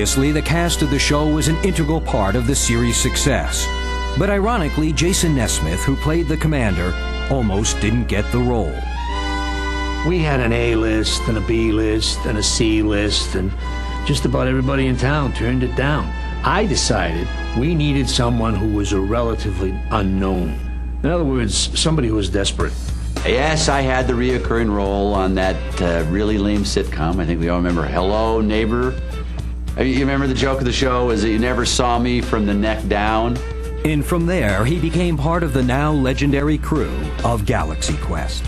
Obviously, the cast of the show was an integral part of the series' success. But ironically, Jason Nesmith, who played the commander, almost didn't get the role. We had an A list and a B list and a C list, and just about everybody in town turned it down. I decided we needed someone who was a relatively unknown. In other words, somebody who was desperate. Yes, I had the reoccurring role on that really lame sitcom. I think we all remember Hello, Neighbor. You remember the joke of the show is that you never saw me from the neck down? And from there, he became part of the now legendary crew of Galaxy Quest.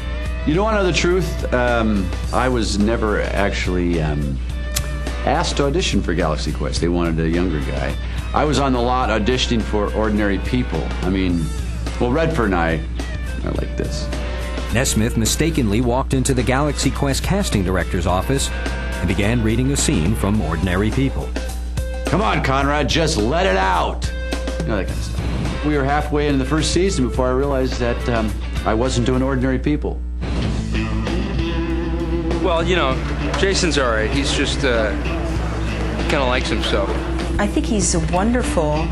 You don't want to know the truth? I was never actually asked to audition for Galaxy Quest. They wanted a younger guy. I was on the lot auditioning for Ordinary People. I mean, well, Redford and I are like this. Nesmith mistakenly walked into the Galaxy Quest casting director's office and began reading a scene from Ordinary People. Come on, Conrad, just let it out. You know, that kind of stuff. We were halfway into the first season before I realized that I wasn't doing Ordinary People. Well, you know, Jason's all right. He's just kind of likes himself. I think he's wonderful.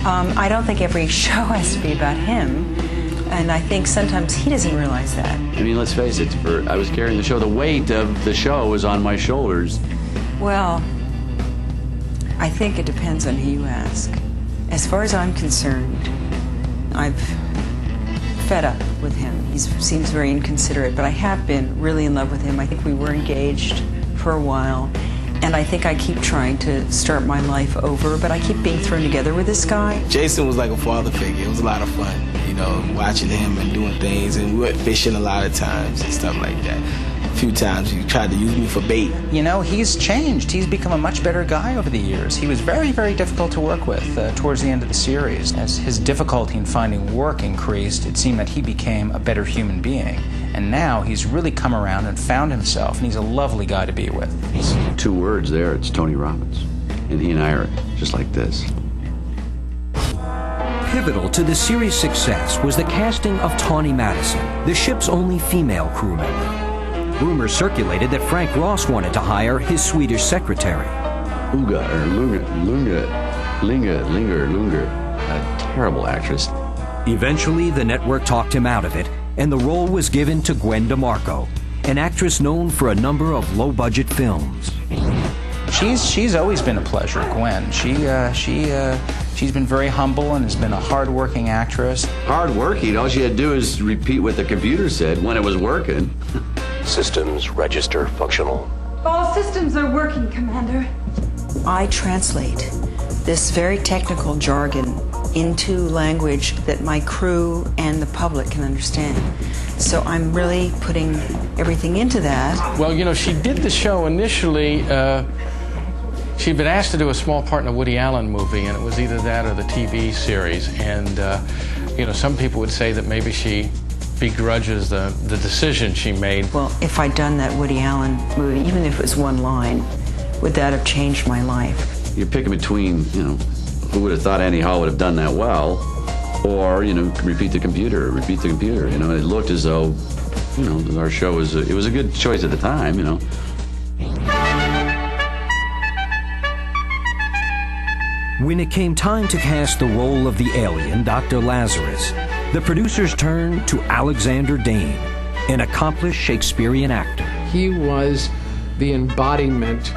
I don't think every show has to be about him. And I think sometimes he doesn't realize that. I mean, let's face it, I was carrying the show. The weight of the show was on my shoulders. Well, I think it depends on who you ask. As far as I'm concerned, I've fed up with him. He seems very inconsiderate, but I have been really in love with him. I think we were engaged for a while, and I think I keep trying to start my life over, but I keep being thrown together with this guy. Jason was like a father figure. It was a lot of fun, you know, watching him and doing things, and we went fishing a lot of times and stuff like that. A few times he tried to use me for bait. You know, he's changed. He's become a much better guy over the years. He was very, very difficult to work with towards the end of the series. As his difficulty in finding work increased, it seemed that he became a better human being. And now he's really come around and found himself, and he's a lovely guy to be with. It's 2 words there. It's Tony Robbins. And he and I are just like this. Pivotal to the series' success was the casting of Tawny Madison, the ship's only female crew member. Rumors circulated that Frank Ross wanted to hire his Swedish secretary. Lunga, a terrible actress. Eventually, the network talked him out of it, and the role was given to Gwen DeMarco, an actress known for a number of low-budget films. She's always been a pleasure, Gwen. She's been very humble and has been a hard-working actress. Hard-working? All she had to do is repeat what the computer said when it was working. Systems register functional. All systems are working, Commander. I translate this very technical jargon into language that my crew and the public can understand. So I'm really putting everything into that. Well, you know, she did the show initially. She'd been asked to do a small part in a Woody Allen movie, and it was either that or the TV series. And, you know, some people would say that maybe she begrudges the decision she made. Well, if I'd done that Woody Allen movie, even if it was one line, would that have changed my life? You're picking between, you know, who would have thought Annie Hall would have done that well, or, you know, repeat the computer. You know, it looked as though, you know, our show was, it was a good choice at the time, you know. When it came time to cast the role of the alien, Dr. Lazarus, the producers turned to Alexander Dane, an accomplished Shakespearean actor. He was the embodiment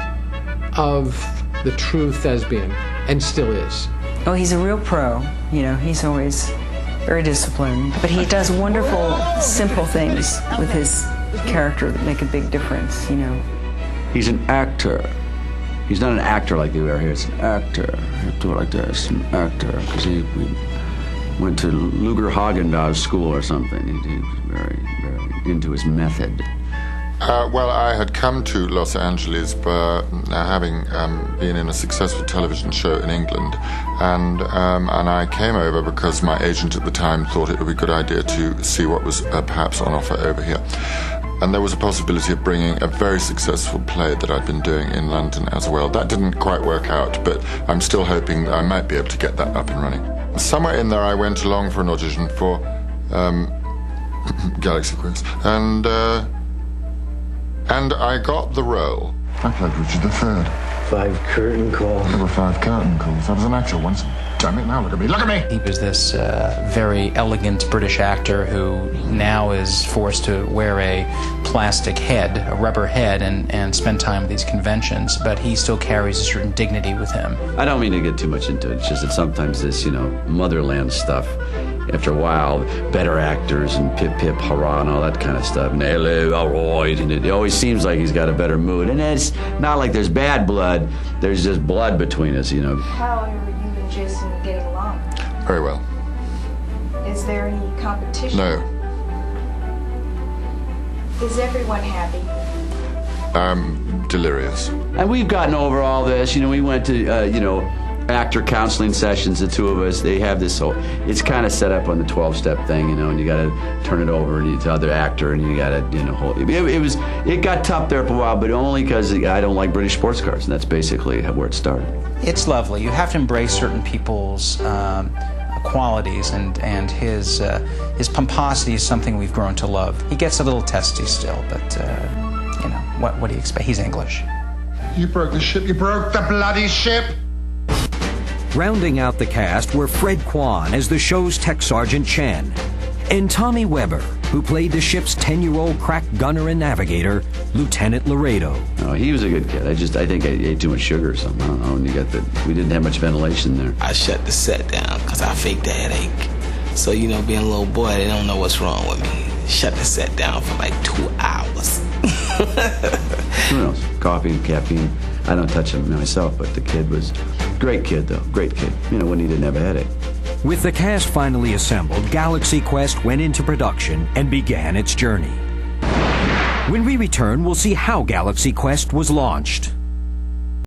of the true thespian, and still is. Oh, he's a real pro. You know, he's always very disciplined. But he does wonderful, simple things with his character that make a big difference, you know. He's an actor. He's not an actor like you are here. It's an actor. You have to do it like this, an actor. Because he went to Luger Haagen-Dazs school or something. He was very, very into his method. Well, I had come to Los Angeles having been in a successful television show in England, and I came over because my agent at the time thought it would be a good idea to see what was perhaps on offer over here. And there was a possibility of bringing a very successful play that I'd been doing in London as well. That didn't quite work out, but I'm still hoping that I might be able to get that up and running. Somewhere in there I went along for an audition for Galaxy Quest, and I got the role. I played Richard III. 5 curtain call. There were 5 curtain calls. I was an actor once. Damn it, now look at me. Look at me! He was this very elegant British actor who now is forced to wear a plastic head, a rubber head, and spend time at these conventions, but he still carries a certain dignity with him. I don't mean to get too much into it. It's just that sometimes this, motherland stuff, after a while, better actors and pip pip hurrah and all that kind of stuff, and hello, all right, and it always seems like he's got a better mood. And it's not like there's bad blood, there's just blood between us, How are you and Jason getting along? Very well. Is there any competition? No. Is everyone happy? Delirious. And we've gotten over all this. We went to, actor counseling sessions, the two of us. They have this whole, it's kind of set up on the 12-step thing, and you got to turn it over to the other actor, and you got to, it got tough there for a while, but only because I don't like British sports cars, and that's basically where it started. It's lovely. You have to embrace certain people's qualities, and his pomposity is something we've grown to love. He gets a little testy still, but what do you expect? He's English. You broke the ship. You broke the bloody ship. Rounding out the cast were Fred Kwan as the show's tech sergeant Chen, and Tommy Weber, who played the ship's 10-year-old crack gunner and navigator, Lieutenant Laredo. Oh, he was a good kid. I think I ate too much sugar or something. I don't know. And we didn't have much ventilation there. I shut the set down because I faked a headache. So, being a little boy, they don't know what's wrong with me. Shut the set down for like 2 hours. Who knows? Coffee, caffeine. I don't touch him myself, but the kid was a great kid, though. Great kid. When he didn't have a headache. With the cast finally assembled, Galaxy Quest went into production and began its journey. When we return, we'll see how Galaxy Quest was launched.